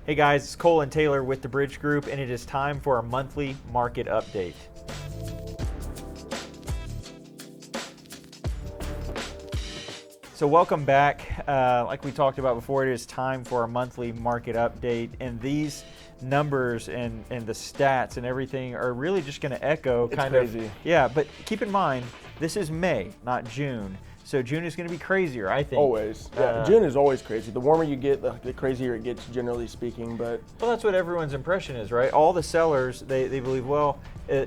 Hey guys, it's Cole and Taylor with the Bridge Group, and it is time for our monthly market update. So welcome back. Like we talked about before, it is time for our monthly market update, and these numbers and the stats and everything are really just going to echo kind of. Yeah, but keep in mind, this is May, not June. So June is going to be crazier, I think. Always. Yeah, June is always crazy. The warmer you get, the crazier it gets, generally speaking. But well, that's what everyone's impression is, right? All the sellers, they believe, well,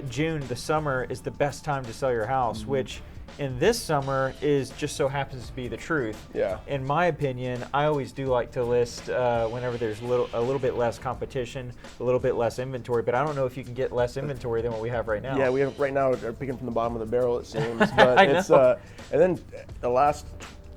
June, the summer, is the best time to sell your house, which in this summer is just so happens to be the truth. Yeah. In my opinion, I always do like to list whenever there's a little bit less competition, a little bit less inventory, but I don't know if you can get less inventory than what we have right now. Yeah, we have right now, they're picking from the bottom of the barrel, it seems. But it's and then the last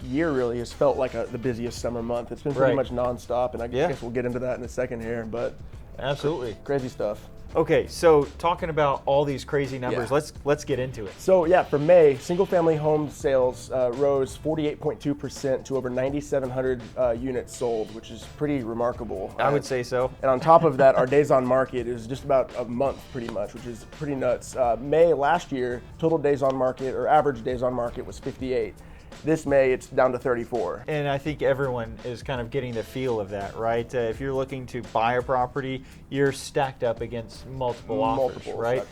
year really has felt like the busiest summer month. It's been pretty much nonstop, and I guess we'll get into that in a second here, but absolutely crazy stuff. Okay, so talking about all these crazy numbers, let's get into it. So yeah, for May, single-family home sales rose 48.2% to over 9,700 units sold, which is pretty remarkable. I would say so. And on top of that, our days on market is just about a month, pretty much, which is pretty nuts. May last year, total days on market, or average days on market, was 58. This May, it's down to 34. And I think everyone is kind of getting the feel of that, right? If you're looking to buy a property, you're stacked up against multiple offers, right?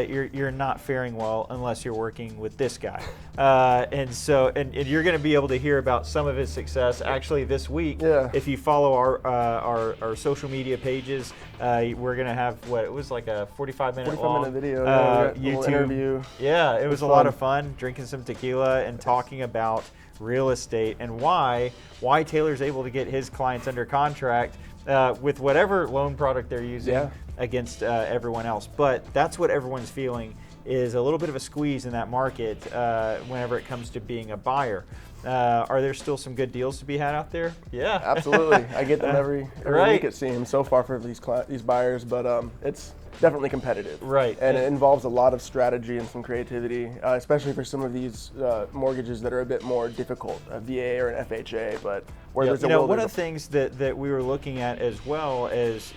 You're not faring well unless you're working with this guy. And you're going to be able to hear about some of his success actually this week. Yeah. If you follow our social media pages, we're going to have it was like a 45-minute long video, YouTube interview. Yeah, it was a lot of fun, drinking some tequila and talking about real estate and why Taylor's able to get his clients under contract with whatever loan product they're using against everyone else. But that's what everyone's feeling is a little bit of a squeeze in that market whenever it comes to being a buyer. Are there still some good deals to be had out there? Yeah, absolutely. I get them every week, it seems, so far for these buyers, but it's definitely competitive. Right. And it involves a lot of strategy and some creativity, especially for some of these mortgages that are a bit more difficult, a VA or an FHA, but where there's one of the things that we were looking at as well as,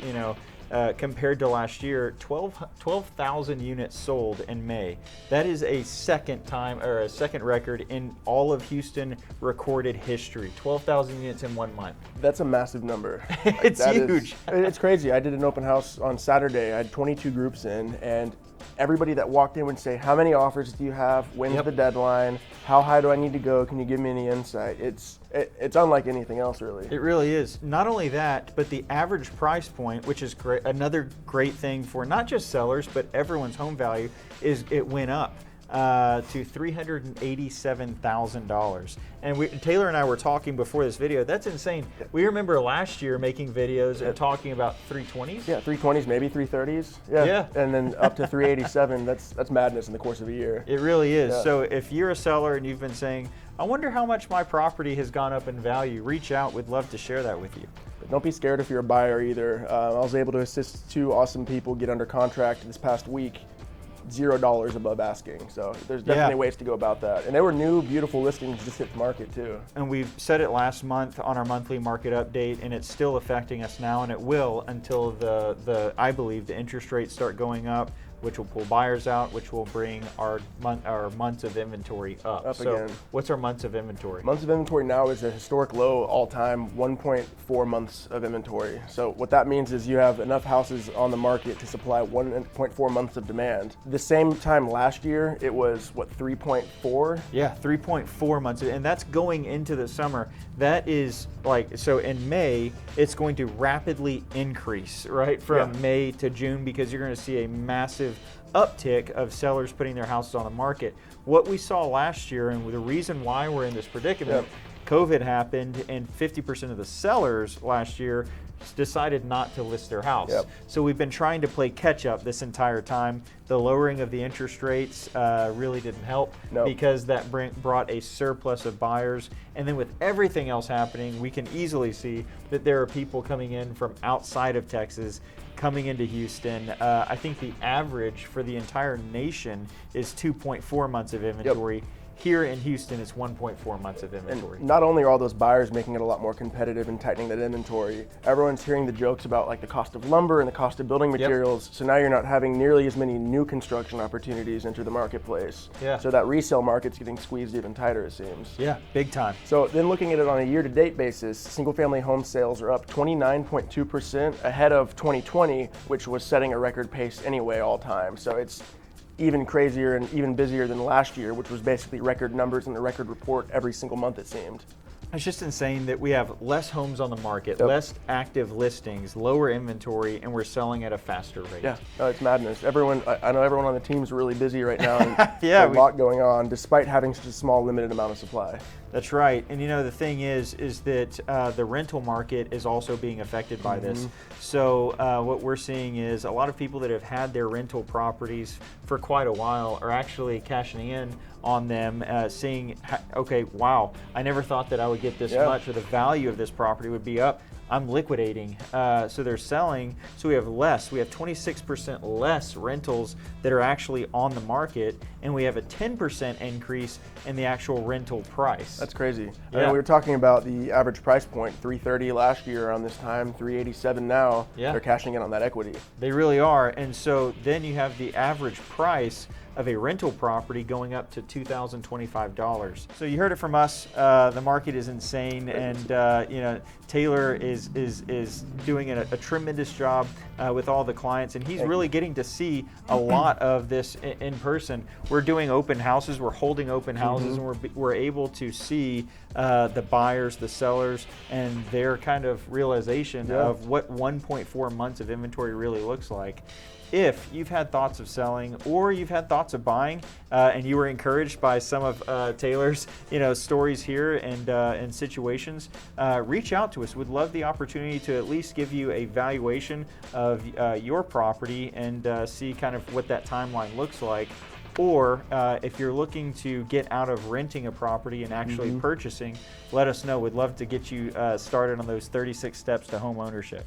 compared to last year, 12,000 units sold in May. That is a second record in all of Houston recorded history. 12,000 units in 1 month. That's a massive number. It's huge. It's crazy. I did an open house on Saturday. I had 22 groups in, and everybody that walked in would say, how many offers do you have? When's the deadline? How high do I need to go? Can you give me any insight? It's unlike anything else, really. It really is. Not only that, but the average price point, which is great, another great thing for not just sellers, but everyone's home value, is it went up to $387,000. And Taylor and I were talking before this video. That's insane. We remember last year making videos and talking about 320s. Yeah, 320s, maybe 330s. Yeah. And then up to 387. That's madness in the course of a year. It really is. Yeah. So if you're a seller and you've been saying, I wonder how much my property has gone up in value, reach out. We'd love to share that with you. But don't be scared if you're a buyer either. I was able to assist 2 awesome people get under contract this past week. $0 above asking. So there's definitely ways to go about that. And there were new, beautiful listings just hit the market too. And we've said it last month on our monthly market update, and it's still affecting us now, and it will until I believe the interest rates start going up, which will pull buyers out, which will bring our months of inventory up. So again. What's our months of inventory? Months of inventory now is a historic low all-time, 1.4 months of inventory. So what that means is you have enough houses on the market to supply 1.4 months of demand. The same time last year, it was, 3.4? Yeah, 3.4 months, and that's going into the summer. That is so in May, it's going to rapidly increase, right, from May to June, because you're going to see a massive uptick of sellers putting their houses on the market. What we saw last year, and the reason why we're in this predicament, COVID happened, and 50% of the sellers last year decided not to list their house. So we've been trying to play catch up this entire time. The lowering of the interest rates really didn't help because that brought a surplus of buyers. And then with everything else happening, we can easily see that there are people coming in from outside of Texas coming into Houston. I think the average for the entire nation is 2.4 months of inventory. Here in Houston, it's 1.4 months of inventory. And not only are all those buyers making it a lot more competitive and tightening that inventory, everyone's hearing the jokes about like the cost of lumber and the cost of building materials. So now you're not having nearly as many new construction opportunities enter the marketplace. Yeah. So that resale market's getting squeezed even tighter, it seems. Yeah, big time. So then looking at it on a year-to-date basis, single-family home sales are up 29.2% ahead of 2020, which was setting a record pace anyway all time. So it's even crazier and even busier than last year, which was basically record numbers in the record report every single month, it seemed. It's just insane that we have less homes on the market, less active listings, lower inventory, and we're selling at a faster rate. Yeah, no, it's madness. Everyone, I know everyone on the team's really busy right now, and yeah, there's a lot going on, despite having such a small, limited amount of supply. That's right. And you know, the thing is that the rental market is also being affected by this. So what we're seeing is a lot of people that have had their rental properties for quite a while are actually cashing in on them, seeing, okay, wow, I never thought that I would get this much, or the value of this property would be up. I'm liquidating. So they're selling. So we have less. We have 26% less rentals that are actually on the market, and we have a 10% increase in the actual rental price. That's crazy. Yeah. I mean, we were talking about the average price point, $330 last year around this time, $387 now. Yeah. They're cashing in on that equity. They really are. And so then you have the average price of a rental property going up to $2,025. So you heard it from us. The market is insane, and you know, Taylor is doing a tremendous job with all the clients, and he's really getting to see a lot of this in person. We're doing open houses, we're holding open houses, and we're able to see the buyers, the sellers, and their kind of realization of what 1.4 months of inventory really looks like. If you've had thoughts of selling or you've had thoughts of buying, and you were encouraged by some of Taylor's stories here and situations, reach out to us. We'd love the opportunity to at least give you a valuation of your property and see kind of what that timeline looks like. Or if you're looking to get out of renting a property and actually purchasing, let us know. We'd love to get you started on those 36 steps to home ownership.